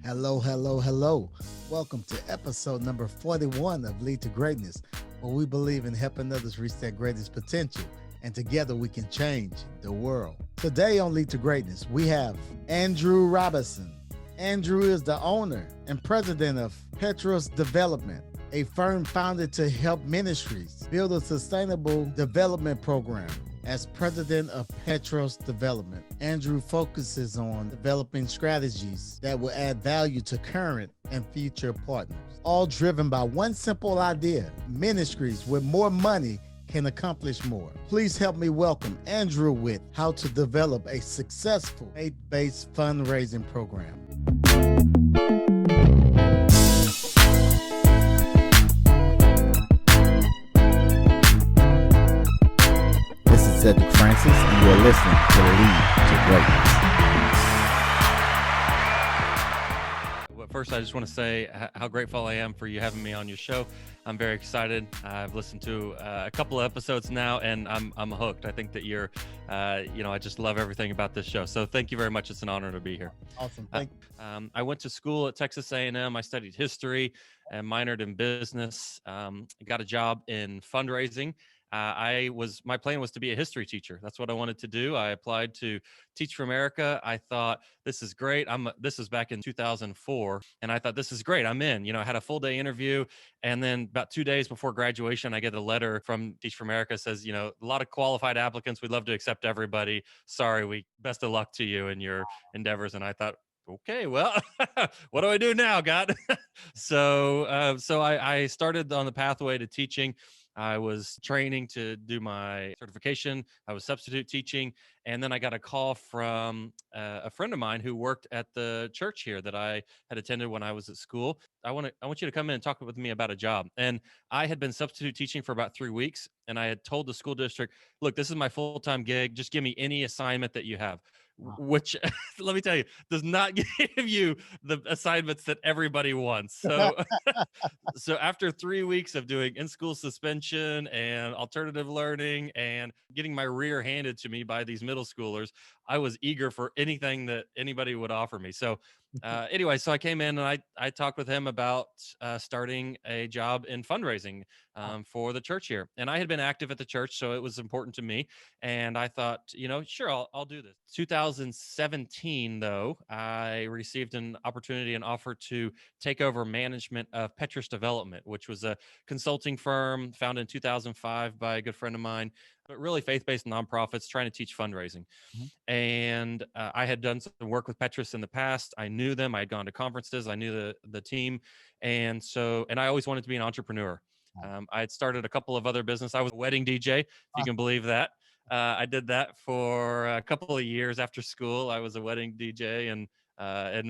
Hello, hello, hello. Welcome to episode number 41 of Lead to Greatness, where we believe in helping others reach their greatest potential, and together we can change the world. Today on Lead to Greatness, we have Andrew Robison. Andrew is the owner and president of Petrus Development, a firm founded to help ministries build a sustainable development program. As president of Petrus Development, Andrew focuses on developing strategies that will add value to current and future partners, all driven by one simple idea: ministries with more money can accomplish more. Please help me welcome Andrew with how to develop a successful faith-based fundraising program. This is Cedric Francis, and you're listening to Lead to Greatness. Well, first, I just want to say how grateful I am for you having me on your show. I'm very excited. I've listened to a couple of episodes now, and I'm hooked. I think that you're, I just love everything about this show. So thank you very much. It's an honor to be here. Awesome. Thank you. I went to school at Texas A&M. I studied history and minored in business. Got a job in fundraising. My plan was to be a history teacher. That's what I wanted to do. I applied to Teach for America. I thought, this is great. This was back in 2004. And I thought, this is great. I'm in. I had a full day interview. And then about 2 days before graduation, I get a letter from Teach for America. Says, a lot of qualified applicants. We'd love to accept everybody. Sorry, best of luck to you in your endeavors. And I thought, okay, well, what do I do now, God? So I started on the pathway to teaching. I was training to do my certification. I was substitute teaching. And then I got a call from a friend of mine who worked at the church here that I had attended when I was at school. I want you to come in and talk with me about a job. And I had been substitute teaching for about 3 weeks. And I had told the school district, look, this is my full-time gig. Just give me any assignment that you have. Which, let me tell you, does not give you the assignments that everybody wants. So, so after 3 weeks of doing in-school suspension and alternative learning and getting my rear handed to me by these middle schoolers, I was eager for anything that anybody would offer me. So anyway, so I came in and I talked with him about starting a job in fundraising for the church here. And I had been active at the church, so it was important to me. And I thought, sure, I'll do this. 2017, though, I received an offer to take over management of Petrus Development, which was a consulting firm founded in 2005 by a good friend of mine, but really faith-based nonprofits trying to teach fundraising. Mm-hmm. And I had done some work with Petrus in the past. I knew them. I had gone to conferences. I knew the team. And I always wanted to be an entrepreneur. I had started a couple of other businesses. I was a wedding DJ, if you can believe that. I did that for a couple of years after school. I was a wedding DJ and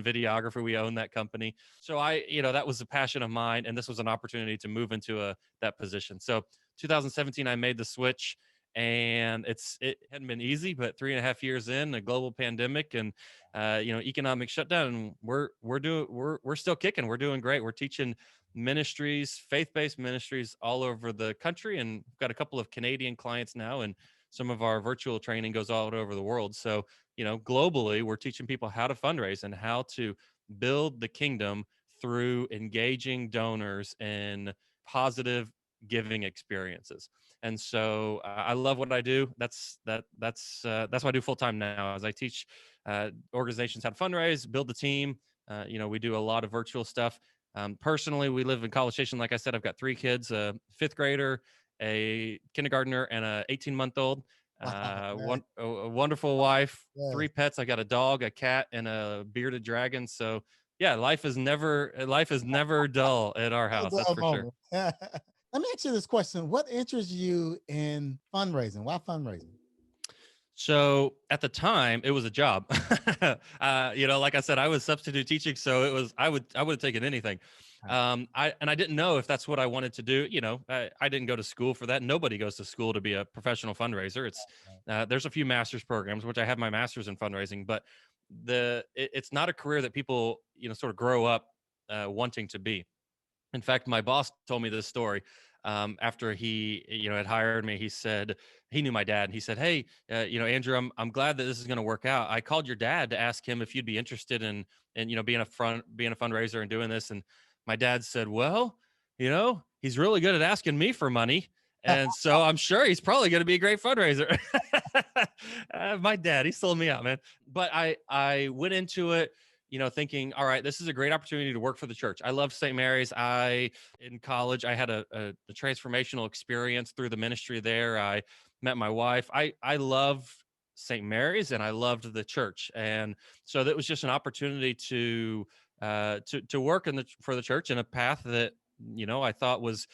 videographer. We owned that company. So that was a passion of mine. And this was an opportunity to move into that position. So 2017, I made the switch. And it hadn't been easy, but 3.5 years in, a global pandemic and economic shutdown, and we're still kicking. We're doing great. We're teaching ministries, faith-based ministries all over the country, and we've got a couple of Canadian clients now, and some of our virtual training goes all over the world. So globally, we're teaching people how to fundraise and how to build the kingdom through engaging donors in positive giving experiences. And so I love what I do. That's what I do full time now, as I teach organizations how to fundraise, build the team. We do a lot of virtual stuff. Personally, we live in College Station. Like I said, I've got 3 kids, a 5th grader, a kindergartner, and a 18-month-old. A wonderful wife, 3 pets. I got a dog, a cat, and a bearded dragon. So yeah, life is never dull at our house. That's for sure. Let me ask you this question. What interests you in fundraising? Why fundraising? So at the time, it was a job. Like I said, I was substitute teaching, so it was I would have taken anything. I didn't know if that's what I wanted to do. I didn't go to school for that. Nobody goes to school to be a professional fundraiser. It's there's a few master's programs, which I have my master's in fundraising, but it's not a career that people sort of grow up wanting to be. In fact, my boss told me this story. after he, had hired me, he said, he knew my dad, and he said, "Hey, Andrew, I'm glad that this is going to work out. I called your dad to ask him if you'd be interested in being a fundraiser and doing this." And my dad said, "Well, he's really good at asking me for money, and so I'm sure he's probably going to be a great fundraiser." My dad, he sold me out, man. But I went into it, thinking, all right, this is a great opportunity to work for the church. I love St. Mary's. In college, I had a transformational experience through the ministry there. I met my wife. I loved St. Mary's, and I loved the church, and so that was just an opportunity to work for the church in a path that I thought was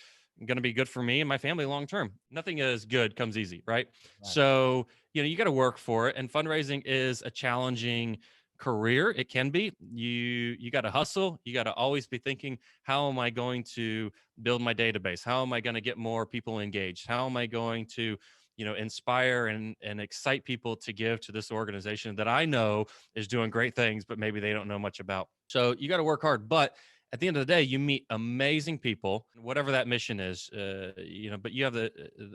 going to be good for me and my family long term. Nothing is good comes easy, right? Right. So you got to work for it, and fundraising is a challenging career. It can be. You got to hustle. You got to always be thinking, how am I going to build my database? How am I going to get more people engaged? How am I going to inspire and excite people to give to this organization that I know is doing great things, but maybe they don't know much about? So you got to work hard. But at the end of the day, you meet amazing people, whatever that mission is, but you have the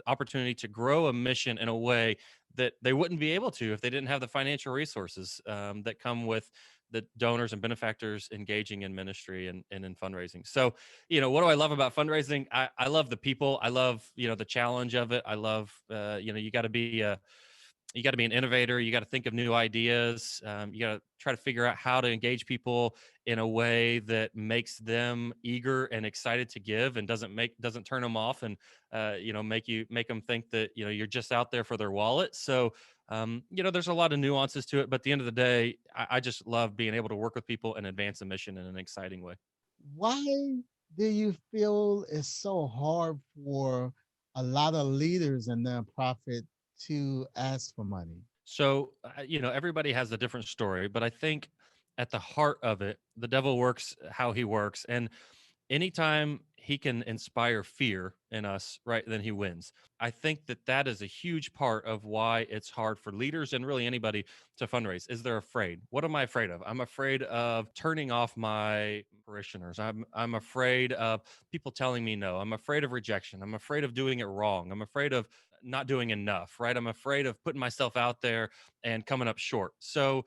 opportunity to grow a mission in a way that they wouldn't be able to if they didn't have the financial resources that come with the donors and benefactors engaging in ministry and in fundraising. So, what do I love about fundraising? I love the people. I love, the challenge of it. I love, you got to be an innovator. You got to think of new ideas. You got to try to figure out how to engage people in a way that makes them eager and excited to give, and doesn't turn them off, and make them think that you're just out there for their wallet. So there's a lot of nuances to it, but at the end of the day, I just love being able to work with people and advance a mission in an exciting way. Why do you feel it's so hard for a lot of leaders in nonprofit to ask for money? So, everybody has a different story, but I think at the heart of it, the devil works how he works. And anytime he can inspire fear in us, right, then he wins. I think that is a huge part of why it's hard for leaders and really anybody to fundraise. Is they're afraid. What am I afraid of? I'm afraid of turning off my parishioners. I'm afraid of people telling me no. I'm afraid of rejection. I'm afraid of doing it wrong. I'm afraid of not doing enough, right? I'm afraid of putting myself out there and coming up short. So,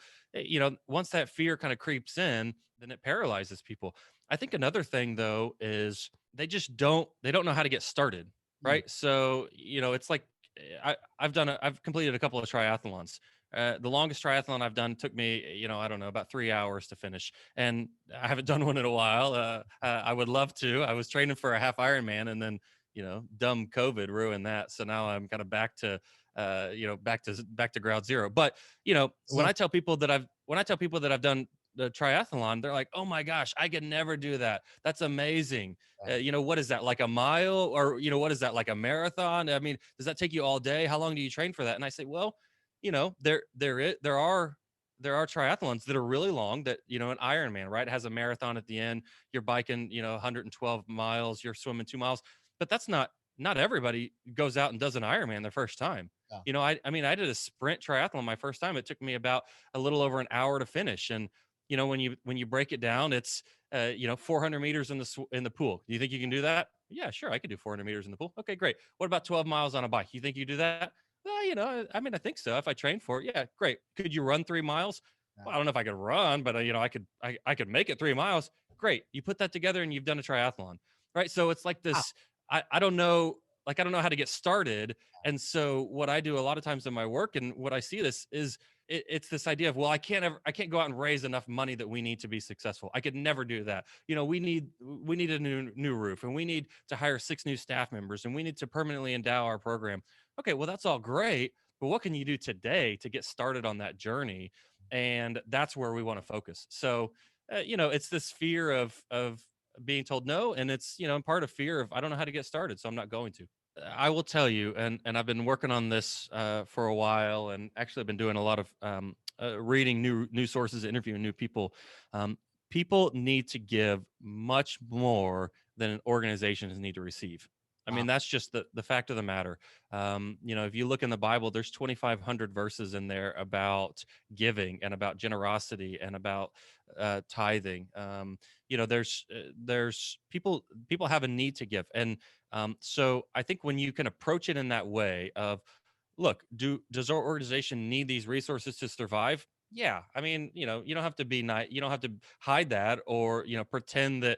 once that fear kind of creeps in, then it paralyzes people. I think another thing though is they don't know how to get started, Mm. right? So, it's like I've completed a couple of triathlons. The longest triathlon I've done took me, I don't know, about 3 hours to finish, and I haven't done one in a while. I would love to. I was training for a half Ironman, and then dumb COVID ruined that. So now I'm kind of back to ground zero. But So, when I tell people that I've done the triathlon, they're like, "Oh my gosh, I could never do that. That's amazing." What is that, like a mile, or what is that, like a marathon? I mean, does that take you all day? How long do you train for that? And I say, well, there are triathlons that are really long, that an Ironman, right, has a marathon at the end. You're biking 112 miles, you're swimming 2 miles, but that's not everybody goes out and does an Ironman their first time. yeah. I mean, I did a sprint triathlon my first time. It took me about a little over an hour to finish. And when you break it down, it's 400 meters in the pool. Do you think you can do that? Yeah, sure, I could do 400 meters in the pool. Okay, great. What about 12 miles on a bike? You think you do that? Well, I mean, I think so. If I train for it, yeah, great. Could you run 3 miles? Yeah. Well, I don't know if I could run, but I could make it 3 miles. Great. You put that together and you've done a triathlon, right? So it's like Ah, this. I don't know. Like, I don't know how to get started. And so what I do a lot of times in my work, and what I see this is, it's this idea of, well, I can't go out and raise enough money that we need to be successful. I could never do that. We need a new roof, and we need to hire 6 new staff members, and we need to permanently endow our program. Okay, well, that's all great, but what can you do today to get started on that journey? And that's where we want to focus. So, it's this fear of being told no, and it's part of fear of, I don't know how to get started, so I'm not going to. I will tell you, and I've been working on this for a while, and actually I've been doing a lot of reading new sources, interviewing new people. People need to give much more than organizations need to receive. I mean, that's just the fact of the matter. If you look in the Bible, there's 2,500 verses in there about giving and about generosity and about tithing. There's people have a need to give, and so I think when you can approach it in that way of, look, does our organization need these resources to survive? Yeah, I mean, you don't have to be nice, you don't have to hide that, or pretend that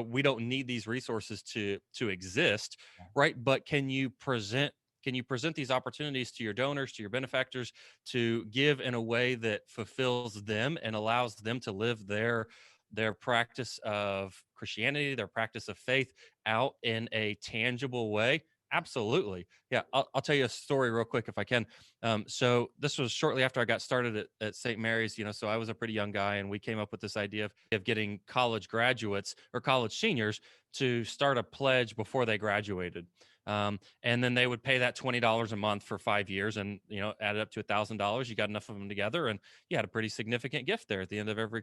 we don't need these resources to exist, right? But can you present these opportunities to your donors, to your benefactors, to give in a way that fulfills them and allows them to live their practice of Christianity, their practice of faith out in a tangible way? Absolutely. Yeah, I'll tell you a story real quick if I can. So this was shortly after I got started at St. Mary's. So I was a pretty young guy, and we came up with this idea of getting college graduates or college seniors to start a pledge before they graduated. And then they would pay that $20 a month for 5 years, and add it up to $1,000. You got enough of them together, and you had a pretty significant gift there at the end of every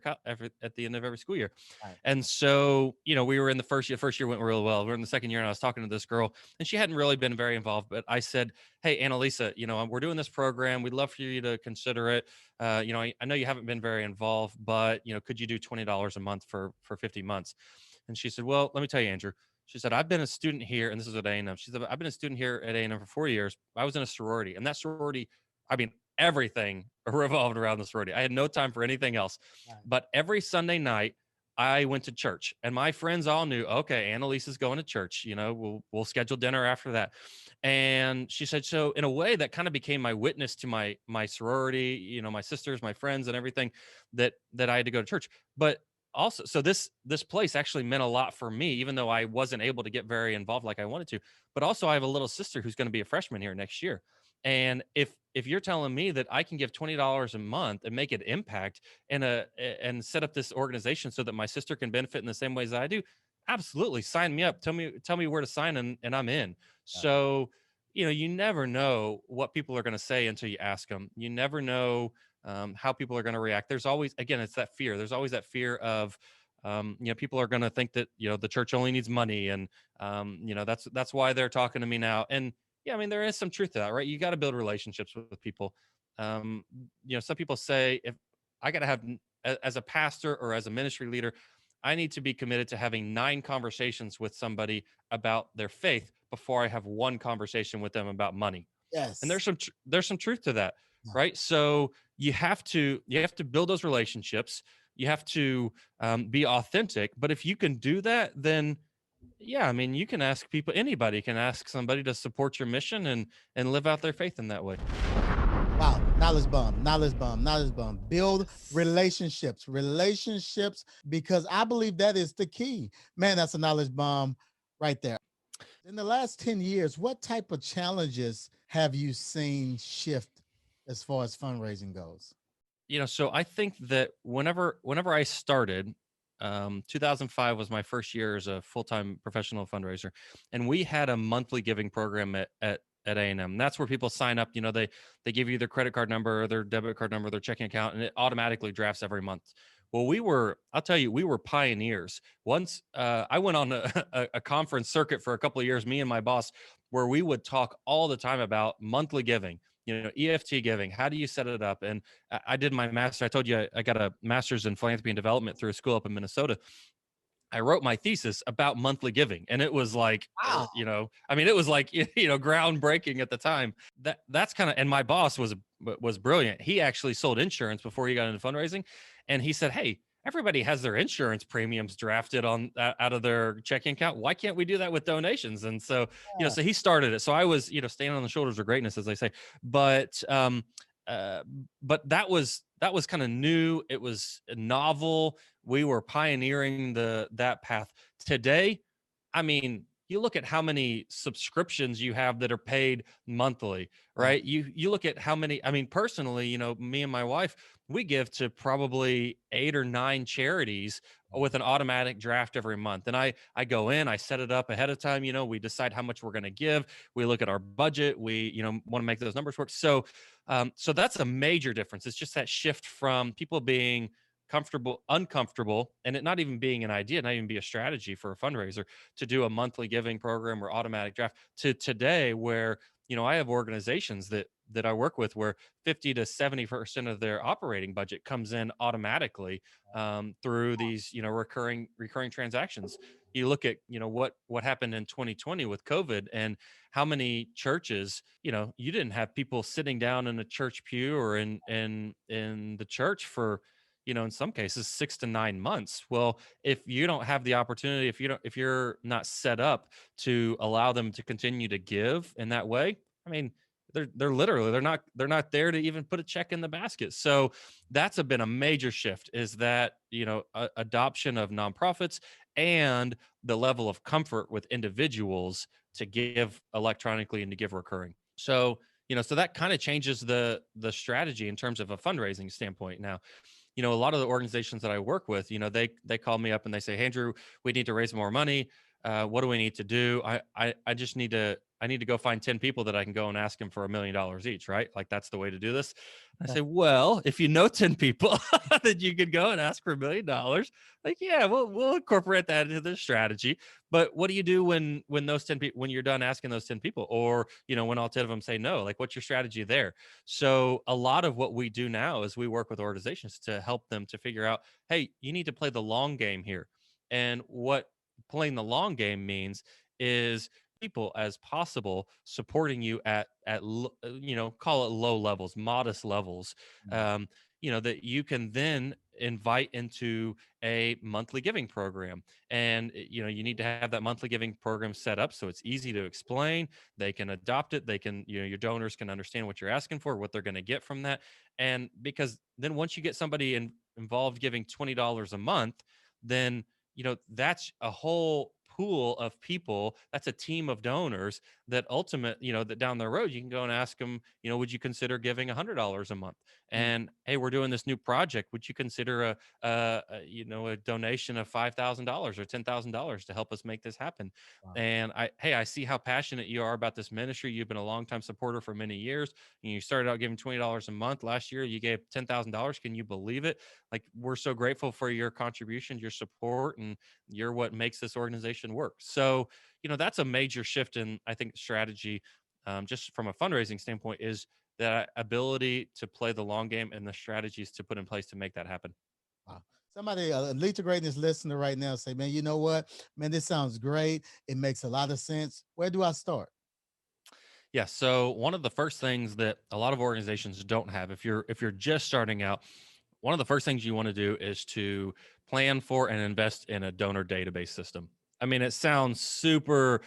school year. Right. And so we were in the first year. First year went really well. We're in the second year, and I was talking to this girl, and she hadn't really been very involved. But I said, "Hey, Annalisa, we're doing this program. We'd love for you to consider it. I know you haven't been very involved, but could you do $20 a month for 50 months?" And she said, "Well, let me tell you, Andrew." She said, "I've been a student here," and this is at A&M. She said, "I've been a student here at A&M for 4 years. I was in a sorority, and that sorority, I mean, everything revolved around the sorority. I had no time for anything else. Right. But every Sunday night, I went to church, and my friends all knew, okay, Annalisa's going to church. We'll schedule dinner after that." And she said, so in a way, that kind of became my witness to my sorority, my sisters, my friends, and everything that I had to go to church. But also, so this place actually meant a lot for me, even though I wasn't able to get very involved like I wanted to. But also, I have a little sister who's going to be a freshman here next year. And if you're telling me that I can give $20 a month and make an impact and set up this organization so that my sister can benefit in the same ways that I do, absolutely, sign me up. Tell me where to sign, and I'm in. So you never know what people are going to say until you ask them. You never know how people are going to react. There's always, again, it's that fear. There's always that fear of people are going to think that the church only needs money, and that's why they're talking to me now. And yeah, I mean, there is some truth to that, right? You got to build relationships with people. Um, some people say, if I got to have, as a pastor or as a ministry leader, I need to be committed to having 9 conversations with somebody about their faith before I have one conversation with them about money. And Yes. there's some truth to that, Yeah. right? So you have to build those relationships. You have to be authentic. But if you can do that, then yeah, I mean, you can ask people. Anybody can ask somebody to support your mission and live out their faith in that way. Wow. Knowledge bomb, knowledge bomb, knowledge bomb. Build Yes. relationships, because I believe that is the key. Man, that's a knowledge bomb right there. In the last 10 years, what type of challenges have you seen shift as far as fundraising goes? So I think that whenever I started, 2005 was my first year as a full-time professional fundraiser, and we had a monthly giving program at A&M. That's where people sign up. They give you their credit card number, or their debit card number, their checking account, and it automatically drafts every month. Well, I'll tell you, we were pioneers. Once I went on a conference circuit for a couple of years, me and my boss, where we would talk all the time about monthly giving, EFT giving. How do you set it up? And I did my master. I told you I got a master's in philanthropy and development through a school up in Minnesota. I wrote my thesis about monthly giving, and it was like, Wow. I mean, it was like, groundbreaking at the time. That's kind of, and my boss was brilliant. He actually sold insurance before he got into fundraising, and he said, "Hey, everybody has their insurance premiums drafted on out of their checking account. Why can't we do that with donations?" And so, Yeah. so he started it. So I was, standing on the shoulders of greatness, as they say. But uh, but that was kind of new. It was novel. We were pioneering that path. Today, I mean, you look at how many subscriptions you have that are paid monthly, Right. right? You look at how many, I mean, personally, me and my wife, we give to probably 8 or 9 charities with an automatic draft every month. And I go in, I set it up ahead of time, we decide how much we're going to give. We look at our budget. We, want to make those numbers work. So that's a major difference. It's just that shift from people being uncomfortable, and it not even being an idea, not even be a strategy for a fundraiser to do a monthly giving program or automatic draft, to today where, I have organizations that I work with where 50 to 70% of their operating budget comes in automatically through these, recurring transactions. You look at, what happened in 2020 with COVID, and how many churches, you didn't have people sitting down in a church pew or in the church for, in some cases 6 to 9 months. Well, if you don't have the opportunity, if you're not set up to allow them to continue to give in that way, I mean, they're literally, they're not there to even put a check in the basket. So that's been a major shift, is that, adoption of nonprofits and the level of comfort with individuals to give electronically and to give recurring. So, so that kind of changes the strategy in terms of a fundraising standpoint. Now, a lot of the organizations that I work with, they call me up and they say, "Hey, Andrew, we need to raise more money. What do we need to do? I just need to go find 10 people that I can go and ask them for $1 million each, right? Like, that's the way to do this." I say, well, if you know 10 people that you could go and ask for $1 million, like, yeah, we'll incorporate that into the strategy. But what do you do when those 10 people, when you're done asking those 10 people, or, when all 10 of them say no? Like, what's your strategy there? So a lot of what we do now is we work with organizations to help them to figure out, hey, you need to play the long game here. And what playing the long game means is people as possible supporting you at call it low levels, modest levels, um, that you can then invite into a monthly giving program. And you need to have that monthly giving program set up so it's easy to explain. They can adopt it. They can, your donors can understand what you're asking for, what they're going to get from that. And because then once you get somebody involved giving $20 a month, then that's a whole pool of people. That's a team of donors that that down the road you can go and ask them, would you consider giving $100 a month? And hey, we're doing this new project. Would you consider a donation of $5,000 or $10,000 to help us make this happen? Wow. And I see how passionate you are about this ministry. You've been a longtime supporter for many years, and you started out giving $20 a month. Last year, you gave $10,000. Can you believe it? Like, we're so grateful for your contributions, your support, and you're what makes this organization work. So, that's a major shift in, I think, strategy, just from a fundraising standpoint, is that ability to play the long game and the strategies to put in place to make that happen. Wow. Somebody, Lead to Greatness listener right now, say, man, you know what? Man, this sounds great. It makes a lot of sense. Where do I start? Yeah. So one of the first things that a lot of organizations don't have, if you're just starting out, one of the first things you want to do is to plan for and invest in a donor database system. I mean, it sounds super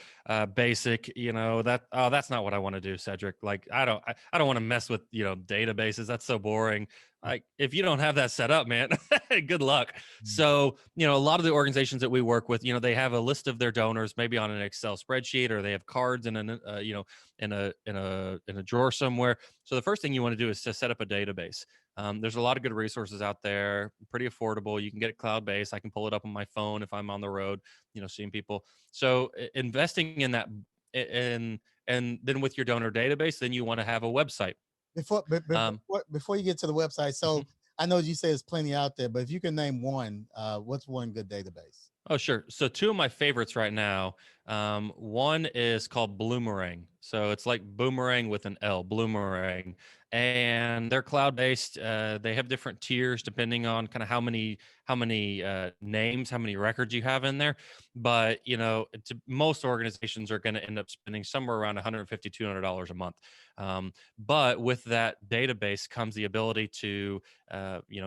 basic, that's not what I want to do, Cedric. Like, I don't want to mess with, databases. That's so boring. Like, if you don't have that set up, man, good luck. Mm. So, a lot of the organizations that we work with, they have a list of their donors, maybe on an Excel spreadsheet, or they have cards in in a drawer somewhere. So the first thing you want to do is to set up a database. There's a lot of good resources out there, pretty affordable. You can get it cloud-based. I can pull it up on my phone if I'm on the road, seeing people. So investing in that, and then with your donor database, then you want to have a website. Um, Before you get to the website, so mhm. I know you say there's plenty out there, but if you can name one, what's one good database? Oh, sure. So two of my favorites right now. One is called Bloomerang. So it's like boomerang with an L, Bloomerang, and they're cloud based. They have different tiers depending on kind of how many names, how many records you have in there. But most organizations are going to end up spending somewhere around 150, $200 a month. But with that database comes the ability to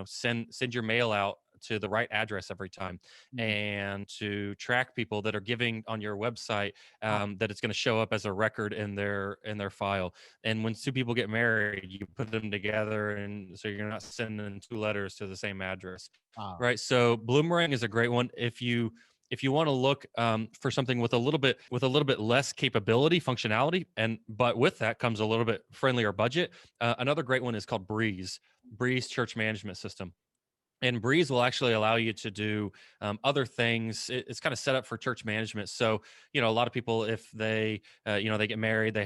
send your mail out to the right address every time, Mm. and to track people that are giving on your website, Wow. that it's going to show up as a record in their file. And when two people get married, you put them together, and so you're not sending two letters to the same address, Wow. right? So Bloomerang is a great one if you want to look for something with a little bit less capability, functionality, and but with that comes a little bit friendlier budget. Another great one is called Breeze Church Management System. And Breeze will actually allow you to do other things. It's kind of set up for church management. So, a lot of people, if they get married, they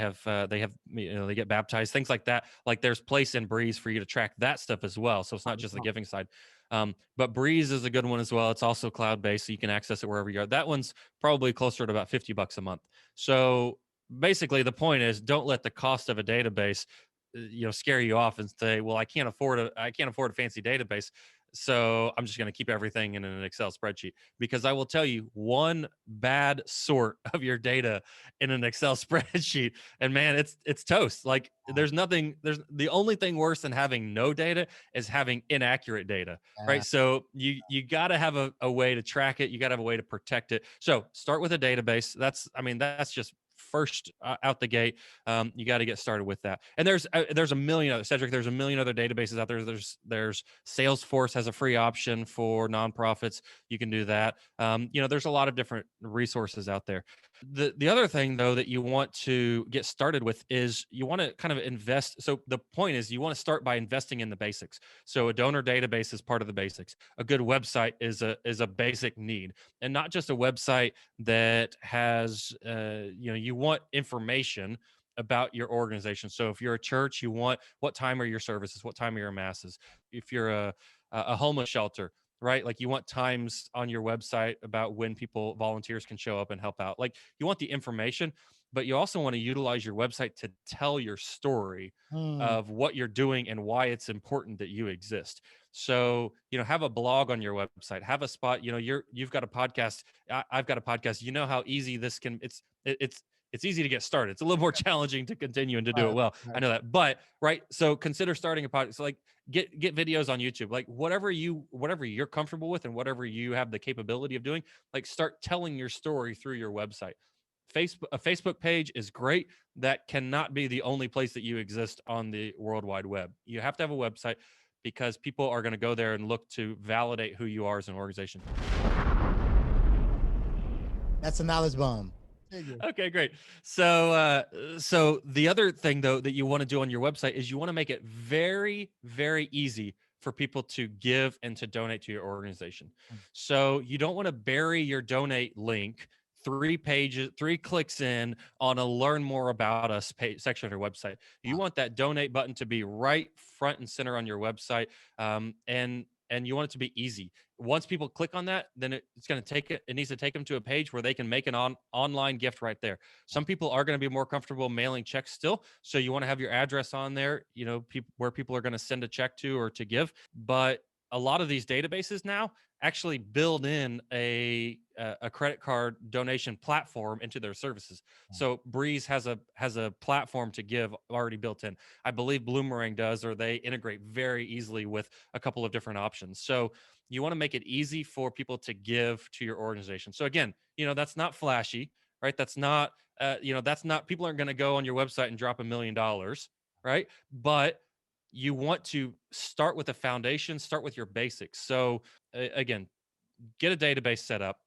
get baptized, things like that. Like, there's place in Breeze for you to track that stuff as well. So it's not just the giving side. But Breeze is a good one as well. It's also cloud based, so you can access it wherever you are. That one's probably closer to about $50 a month. So basically, the point is, don't let the cost of a database, scare you off and say, "Well, I can't afford a fancy database." So I'm just going to keep everything in an Excel spreadsheet, because I will tell you, one bad sort of your data in an Excel spreadsheet, and man, it's toast. Like there's the only thing worse than having no data is having inaccurate data, Yeah. right? So you got to have a way to track it. You got to have a way to protect it. So start with a database. That's just first out the gate. You got to get started with that. And there's a million other, Cedric, there's a million other databases out there. There's Salesforce has a free option for nonprofits. You can do that. There's a lot of different resources out there. The other thing though that you want to get started with is you want to kind of invest. So the point is, you want to start by investing in the basics. So a donor database is part of the basics. A good website is a basic need, and not just a website that has you want information about your organization. So if you're a church, you want, what time are your services, what time are your masses. If you're a homeless shelter, right, like you want times on your website about when volunteers can show up and help out. Like you want the information, but you also want to utilize your website to tell your story Mm, of what you're doing and why it's important that you exist. So, have a blog on your website, have a spot, you've got a podcast. I've got a podcast. You know how easy this can, it's easy to get started. It's a little more challenging to continue and to do it right, well. I right. know that, but right. So consider starting a podcast. So like get videos on YouTube, like whatever you're comfortable with and whatever you have the capability of doing, like start telling your story through your website. A Facebook page is great. That cannot be the only place that you exist on the World Wide Web. You have to have a website, because people are going to go there and look to validate who you are as an organization. That's a knowledge bomb. Figure. Okay, great. So the other thing though that you want to do on your website is you want to make it very, very easy for people to give and to donate to your organization. Mm, So you don't want to bury your donate link 3 pages, 3 clicks in on a learn more about us section of your website. You wow. want that donate button to be right front and center on your website, and you want it to be easy. Once people click on that, then it's going to take it. It needs to take them to a page where they can make an online gift right there. Some people are going to be more comfortable mailing checks still, so you want to have your address on there. Where people are going to send a check to or to give. But a lot of these databases now actually build in a credit card donation platform into their services. So Breeze has a platform to give already built in. I believe Bloomerang does, or they integrate very easily with a couple of different options. So you want to make it easy for people to give to your organization. So again, that's not flashy, right? That's not, people aren't going to go on your website and drop $1 million, right? But you want to start with a foundation, start with your basics. So again, get a database set up,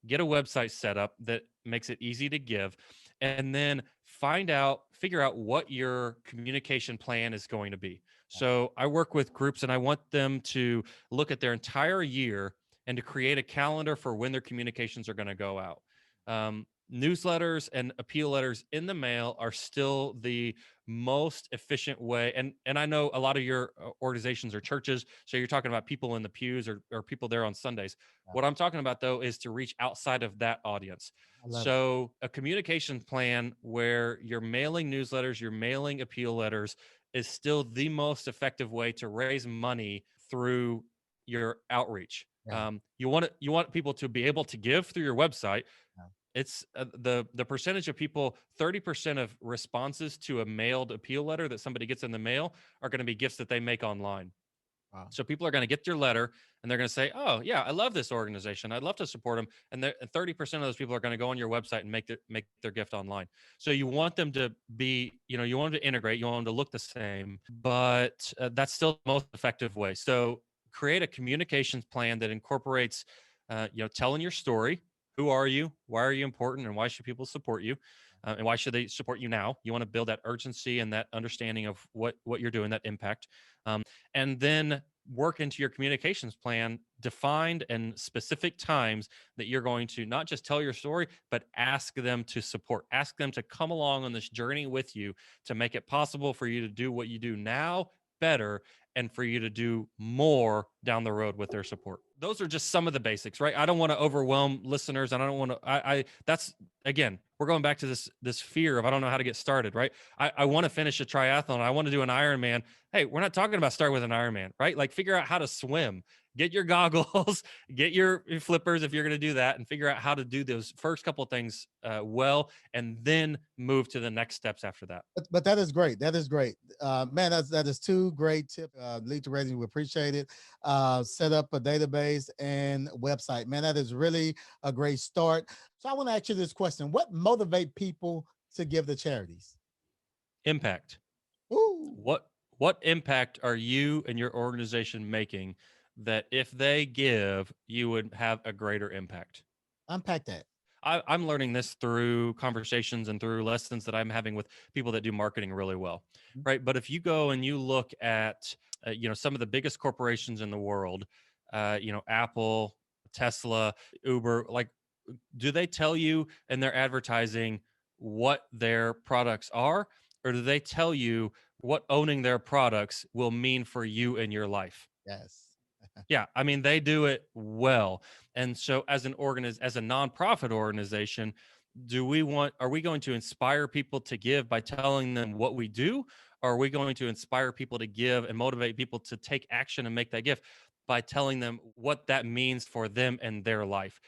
get a website set up that makes it easy to give, and then figure out what your communication plan is going to be. So I work with groups and I want them to look at their entire year and to create a calendar for when their communications are going to go out. Newsletters and appeal letters in the mail are still the most efficient way. And I know a lot of your organizations are churches, so you're talking about people in the pews, or people there on Sundays. Yeah, What I'm talking about though is to reach outside of that audience. I love it. So a communication plan where you're mailing newsletters, you're mailing appeal letters, is still the most effective way to raise money through your outreach. Yeah, You want people to be able to give through your website. yeah. It's the percentage of people, 30% of responses to a mailed appeal letter that somebody gets in the mail are going to be gifts that they make online. Wow. So people are going to get your letter and they're going to say, "Oh yeah, I love this organization. I'd love to support them." And 30% of those people are going to go on your website and make their gift online. So you want them to be, you want them to integrate, you want them to look the same, but that's still the most effective way. So create a communications plan that incorporates, telling your story. Who are you? Why are you important? And why should people support you? And why should they support you now? You want to build that urgency and that understanding of what you're doing, that impact. And then work into your communications plan defined and specific times that you're going to not just tell your story, but ask them to support, ask them to come along on this journey with you to make it possible for you to do what you do now better and for you to do more down the road with their support. Those are just some of the basics, right? I don't want to overwhelm listeners, and I don't want to. That's again, we're going back to this fear of I don't know how to get started, right? I want to finish a triathlon. I want to do an Ironman. Hey, we're not talking about start with an Ironman, right? Like figure out how to swim, get your goggles, get your flippers if you're going to do that, and figure out how to do those first couple of things well, and then move to the next steps after that. But that is great. That is great, man. That is two great tips. Lead to raising, we appreciate it. Set up a database and website, man. That is really a great start. So I want to ask you this question: what motivate people to give to charities? Impact. Ooh, What impact are you and your organization making that if they give, you would have a greater impact? unpack that. I'm learning this through conversations and through lessons that I'm having with people that do marketing really well, Mhm. right? But if you go and you look at some of the biggest corporations in the world, Apple, Tesla, Uber, like do they tell you in their advertising what their products are, or do they tell you what owning their products will mean for you in your life? Yes. Yeah, I mean they do it well. And so as a nonprofit organization, are we going to inspire people to give by telling them what we do? Or are we going to inspire people to give and motivate people to take action and make that gift by telling them what that means for them and their life?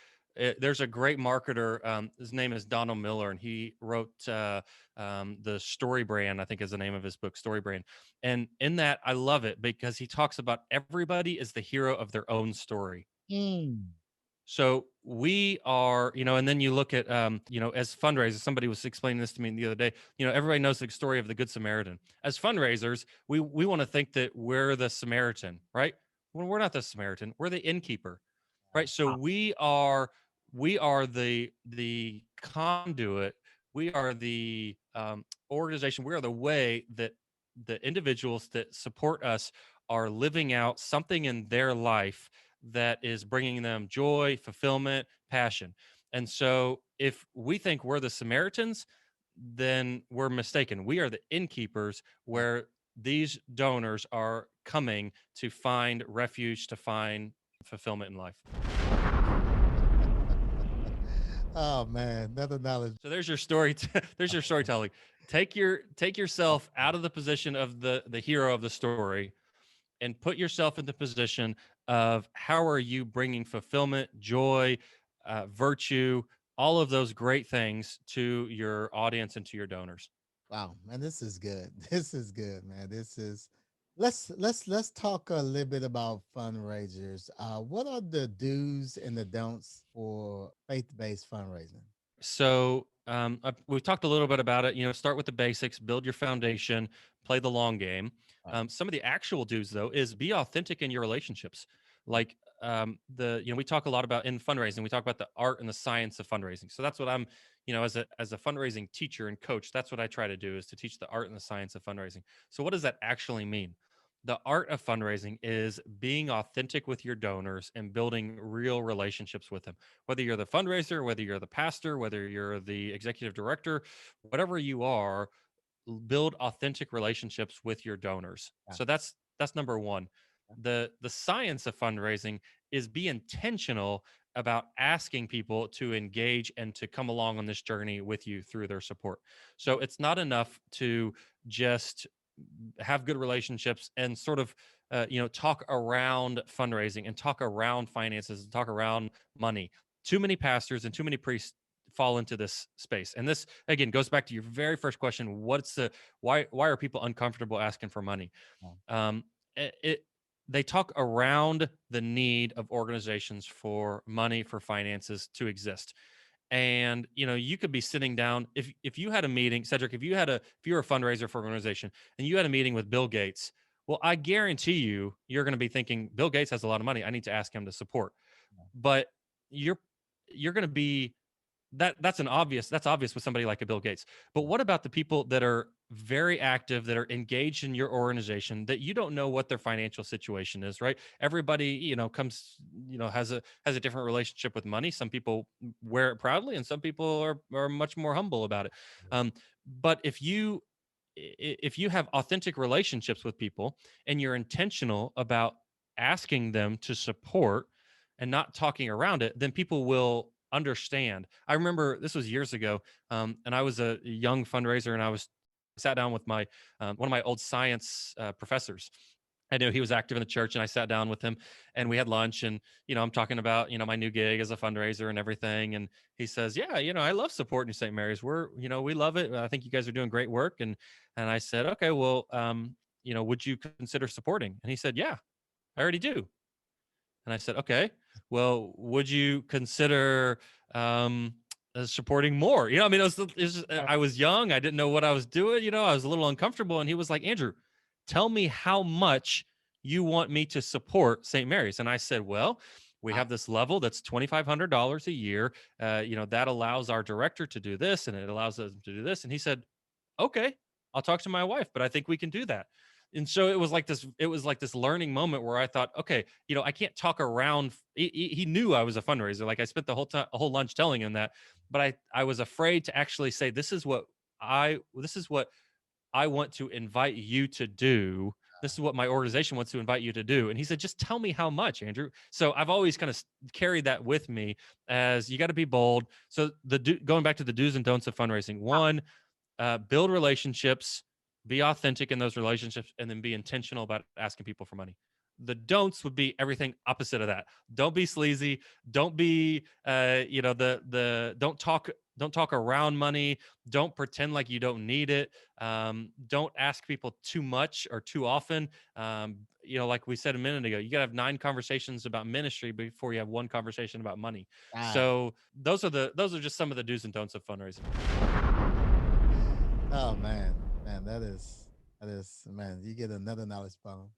There's a great marketer. His name is Donald Miller, and he wrote the Story Brand, I think is the name of his book, Story Brand. And in that, I love it because he talks about everybody is the hero of their own story. Mm, So we are, and then you look at, as fundraisers, somebody was explaining this to me the other day, everybody knows the story of the Good Samaritan. As fundraisers, we want to think that we're the Samaritan, right? When we're not the Samaritan, we're the innkeeper, right? So we are the conduit. We are the organization. We are the way that the individuals that support us are living out something in their life that is bringing them joy, fulfillment, passion. And so if we think we're the Samaritans, then we're mistaken. We are the innkeepers yeah. where these donors are coming to find refuge, to find fulfillment in life. Oh man, another knowledge. So there's your story. There's your storytelling. Take yourself out of the position of the hero of the story and put yourself in the position of how are you bringing fulfillment, joy, virtue, all of those great things to your audience and to your donors. Wow, man, this is good. This is good, man. This is let's talk a little bit about fundraisers. What are the do's and the don'ts for faith-based fundraising? So we've talked a little bit about it. Start with the basics, build your foundation, play the long game. Right. Some of the actual do's though is be authentic in your relationships. Mm, Like we talk a lot about in fundraising. We talk about the art and the science of fundraising. So that's what I'm, as a fundraising teacher and coach. That's what I try to do is to teach the art and the science of fundraising. So what does that actually mean? The art of fundraising is being authentic with your donors and building real relationships with them, whether you're the fundraiser, whether you're the pastor, whether you're the executive director, whatever you are, build authentic relationships with your donors. yeah, So that's number one. yeah, The science of fundraising is be intentional about asking people to engage and to come along on this journey with you through their support. So it's not enough to just have good relationships and sort of talk around fundraising and talk around finances and talk around money. Too many pastors and too many priests fall into this space, and this again goes back to your very first question: what's the why are people uncomfortable asking for money? yeah, um it They talk around the need of organizations for money, for finances to exist. And you could be sitting down, if you had a meeting, Cedric, if you were a fundraiser for an organization and you had a meeting with Bill Gates, well, I guarantee you're going to be thinking Bill Gates has a lot of money, I need to ask him to support. yeah, But you're going to be that's obvious with somebody like a Bill Gates. But what about the people that are very active, that are engaged in your organization, that you don't know what their financial situation is, right? Everybody, comes, has a different relationship with money. Some people wear it proudly, and some people are much more humble about it. Um, but if you if you have authentic relationships with people and you're intentional about asking them to support and not talking around it, then people will understand. I remember this was years ago, and I was a young fundraiser, and I was sat down with my one of my old science professors. I knew he was active in the church, and I sat down with him, and we had lunch. And I'm talking about my new gig as a fundraiser and everything. And he says, "Yeah, I love supporting St. Mary's. We love it. I think you guys are doing great work." And I said, "Okay, well, would you consider supporting?" And he said, "Yeah, I already do." And I said, "Okay, well, would you consider supporting more?" I mean, I was young. I didn't know what I was doing. I was a little uncomfortable. And he was like, "Andrew, tell me how much you want me to support St. Mary's." And I said, "Well, we have this level that's $2,500 a year. That allows our director to do this, and it allows us to do this." And he said, "Okay, I'll talk to my wife, but I think we can do that." And so it was like this learning moment where I thought, okay, I can't talk around. He knew I was a fundraiser. Like, I spent the whole time, a whole lunch telling him that, but I was afraid to actually say, this is what I want to invite you to do. This is what my organization wants to invite you to do. And he said, "Just tell me how much, Andrew." So I've always kind of carried that with me, as you got to be bold. So going back to the do's and don'ts of fundraising: one, build relationships, be authentic in those relationships, and then be intentional about asking people for money. The don'ts would be everything opposite of that. Don't be sleazy. Don't be, don't talk around money. Don't pretend like you don't need it. Don't ask people too much or too often. Like we said a minute ago, you got to have 9 conversations about ministry before you have 1 conversation about money. Right. So those are just some of the do's and don'ts of fundraising. Oh man, that is man. You get another knowledge bomb,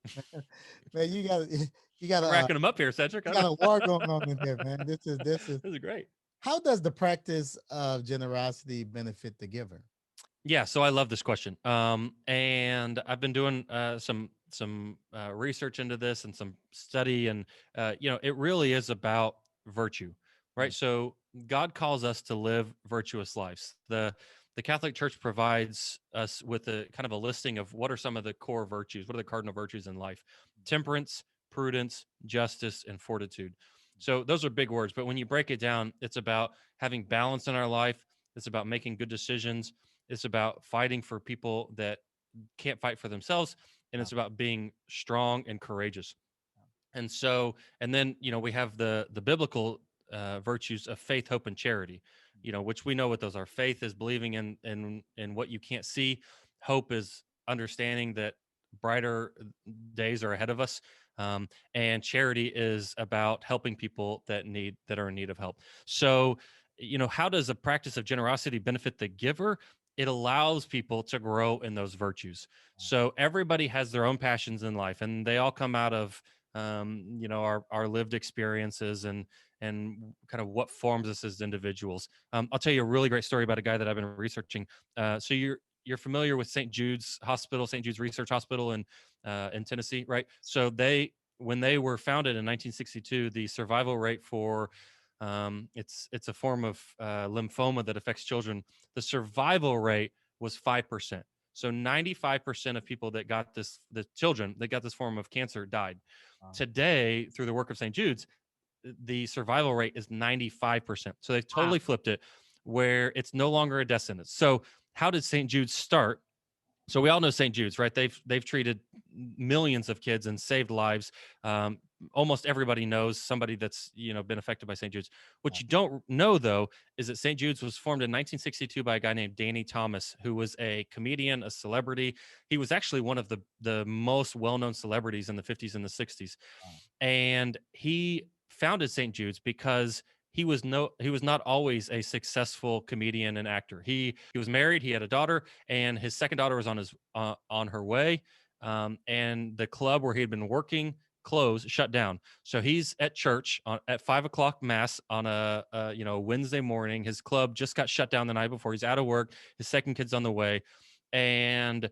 man. You got I'm a racking them up here, Cedric. you I got don't a war going on in there, man. This is. This is great. How does the practice of generosity benefit the giver? Yeah, so I love this question. And I've been doing some research into this and some study, and it really is about virtue, right? Mm, So God calls us to live virtuous lives. The Catholic Church provides us with a kind of a listing of what are some of the core virtues, what are the cardinal virtues in life: temperance, prudence, justice, and fortitude. So those are big words, but when you break it down, it's about having balance in our life. It's about making good decisions. It's about fighting for people that can't fight for themselves, and yeah, it's about being strong and courageous. And then we have the biblical virtues of faith, hope, and charity. Which we know what those are. Faith is believing in what you can't see. Hope is understanding that brighter days are ahead of us. And charity is about helping people that are in need of help. So, how does a practice of generosity benefit the giver? It allows people to grow in those virtues. So everybody has their own passions in life, and they all come out of our lived experiences, and kind of what forms us as individuals. I'll tell you a really great story about a guy that I've been researching. So you're familiar with St. Jude's Hospital, St. Jude's Research Hospital in Tennessee, right? So when they were founded in 1962, the survival rate for it's a form of lymphoma that affects children. The survival rate was 5%. So 95% of people that got the children that got this form of cancer died. wow, Today, through the work of St. Jude's, the survival rate is 95%. So they've wow, totally flipped it, where it's no longer a death sentence. So how did St. Jude's start? So we all know St. Jude's, right? They've treated millions of kids and saved lives. Um, Almost everybody knows somebody that's been affected by St. Jude's. What wow, you don't know, though, is that St. Jude's was formed in 1962 by a guy named Danny Thomas, who was a comedian, a celebrity. He was actually one of the most well-known celebrities in the 50s and the 60s, wow, and he founded St. Jude's because he was not always a successful comedian and actor. He was married, he had a daughter, and his second daughter was on her way. And the club where he had been working closed, shut down. So he's at church at 5 o'clock mass on a Wednesday morning. His club just got shut down the night before. He's out of work. His second kid's on the way, and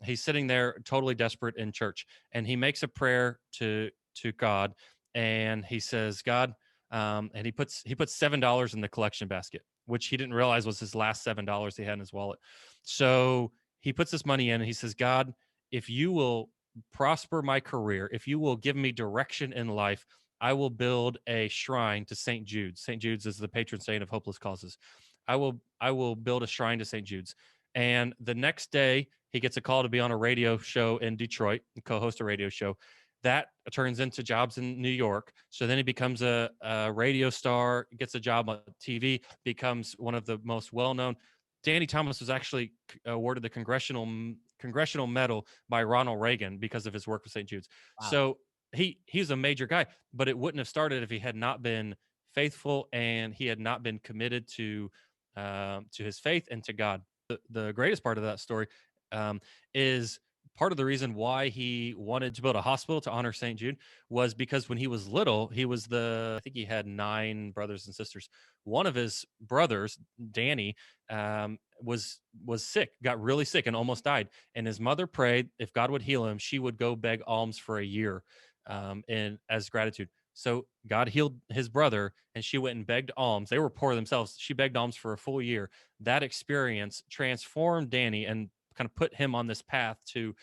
he's sitting there totally desperate in church, and he makes a prayer to God, and he says, "God," and he puts $7 in the collection basket, which he didn't realize was his last $7 he had in his wallet. So he puts this money in and he says, God, if you will prosper my career, if you will give me direction in life, I will build a shrine to St. Jude's. St. Jude's is the patron saint of hopeless causes. I will build a shrine to St. Jude's. And the next day, he gets a call to be on a radio show in Detroit, co-host a radio show. That turns into jobs in New York. So then he becomes a radio star, gets a job on TV, becomes one of the most well-known. Danny Thomas was actually awarded the congressional medal by Ronald Reagan because of his work with St. Jude's. Wow. So he's a major guy, but it wouldn't have started if he had not been faithful and he had not been committed to his faith and to God. The greatest part of that story um, is part of the reason why he wanted to build a hospital to honor St. Jude was because when he was little, I think he had 9 brothers and sisters. One of his brothers, Danny, was sick, got really sick, and almost died. And his mother prayed if God would heal him, she would go beg alms for a year, and as gratitude. So God healed his brother, and she went and begged alms. They were poor themselves. She begged alms for a full year. That experience transformed Danny and kind of put him on this path to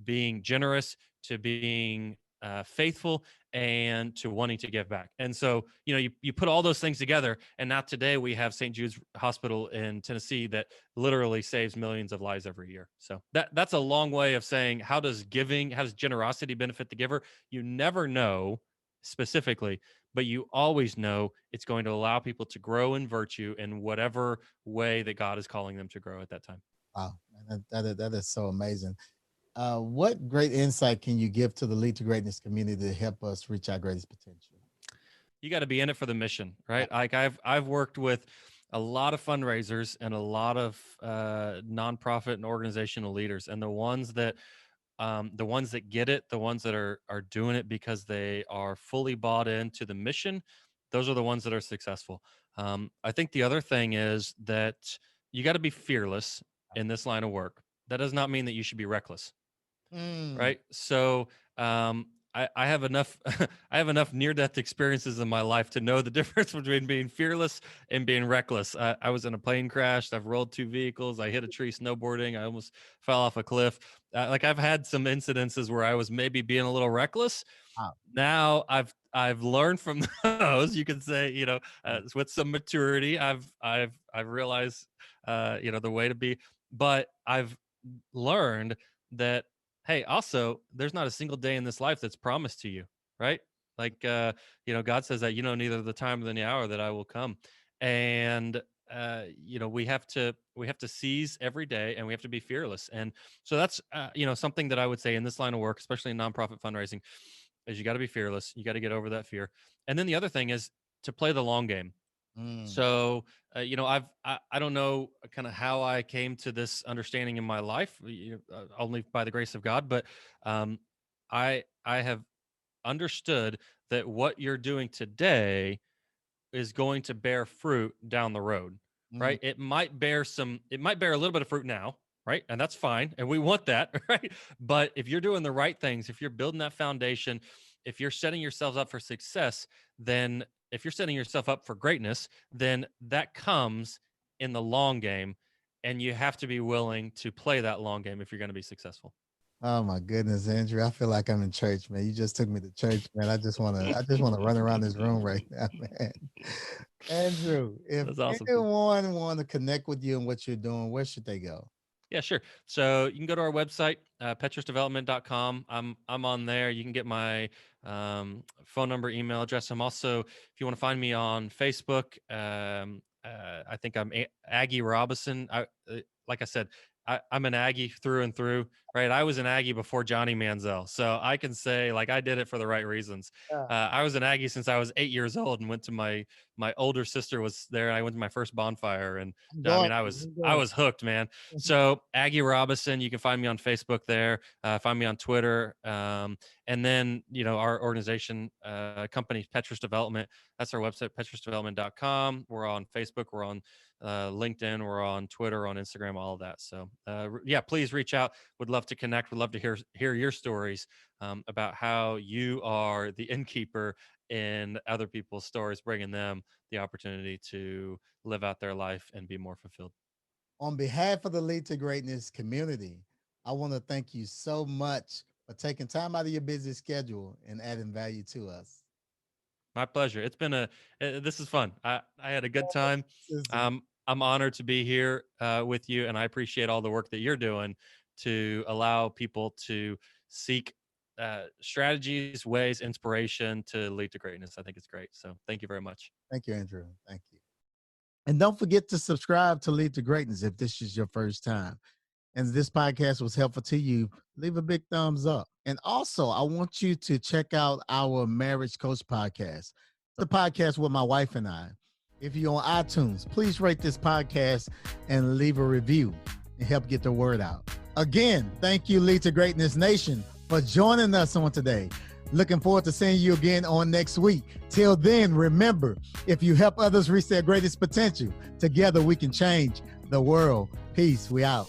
being generous, to being faithful, and to wanting to give back. And so, you put all those things together, and now today we have St. Jude's Hospital in Tennessee that literally saves millions of lives every year. So that's a long way of saying, how does generosity benefit the giver? You never know specifically, but you always know it's going to allow people to grow in virtue in whatever way that God is calling them to grow at that time. Wow, that is so amazing. What great insight can you give to the Lead to Greatness community to help us reach our greatest potential? You got to be in it for the mission, right? Like I've worked with a lot of fundraisers and a lot of nonprofit and organizational leaders, and the ones that get it, the ones that are doing it because they are fully bought into the mission, those are the ones that are successful. I think the other thing is that you got to be fearless in this line of work. That does not mean that you should be reckless, Mm, right? So I have enough I have enough near death experiences in my life to know the difference between being fearless and being reckless. I was in a plane crash. I've rolled 2 vehicles. I hit a tree snowboarding. I almost fell off a cliff. Like I've had some incidences where I was maybe being a little reckless. wow. Now I've learned from those. You can say, with some maturity, I've realized the way to be. But I've learned that, hey, also there's not a single day in this life that's promised to you, right? Like God says that, neither the time nor the hour that I will come. And we have to seize every day, and we have to be fearless. And so that's something that I would say in this line of work, especially in nonprofit fundraising, is you got to be fearless. You got to get over that fear. And then the other thing is to play the long game. Mm, So, I don't know kind of how I came to this understanding in my life, only by the grace of God, but I have understood that what you're doing today is going to bear fruit down the road, mm, right? It might bear a little bit of fruit now, right? And that's fine. And we want that, right? But if you're doing the right things, if you're building that foundation, if you're setting yourselves up for success, then if you're setting yourself up for greatness, then that comes in the long game. And you have to be willing to play that long game if you're going to be successful. oh my goodness, Andrew. I feel like I'm in church, man. You just took me to church, man. I just wanna run around this room right now, man. Andrew, if That's awesome. anyone want to connect with you and what you're doing, where should they go? Yeah, sure. So you can go to our website, petrusdevelopment.com. I'm on there. You can get my phone number, email address. I'm also, if you want to find me on Facebook, I think I'm Aggie Robison. Like I said, I'm an Aggie through and through, right? I was an Aggie before Johnny Manziel, so I can say like I did it for the right reasons. Yeah, I was an Aggie since I was 8 years old and went to my older sister was there. And I went to my first bonfire, and I'm I going. mean I was hooked, man. I'm going. So Aggie Robison, you can find me on Facebook there. Find me on Twitter, and then our organization company Petrus Development. That's our website, petrusdevelopment.com. We're on Facebook. We're on LinkedIn. We're on Twitter, on Instagram, all of that. So yeah, please reach out. Would love to connect. Would love to hear your stories about how you are the innkeeper in other people's stories, bringing them the opportunity to live out their life and be more fulfilled. On behalf of the Lead to Greatness community, I want to thank you so much for taking time out of your busy schedule and adding value to us. My pleasure. It's been this is fun. I had a good time. I'm honored to be here with you, and I appreciate all the work that you're doing to allow people to seek strategies, ways, inspiration to lead to greatness. I think it's great. So thank you very much. Thank you, Andrew. Thank you. And don't forget to subscribe to Lead to Greatness if this is your first time. And this podcast was helpful to you, leave a big thumbs up. And also, I want you to check out our Marriage Coach podcast, the podcast with my wife and I. If you're on iTunes, please rate this podcast and leave a review and help get the word out. Again, thank you, Lead to Greatness Nation, for joining us on today. Looking forward to seeing you again on next week. Till then, remember, if you help others reach their greatest potential, together we can change the world. Peace. We out.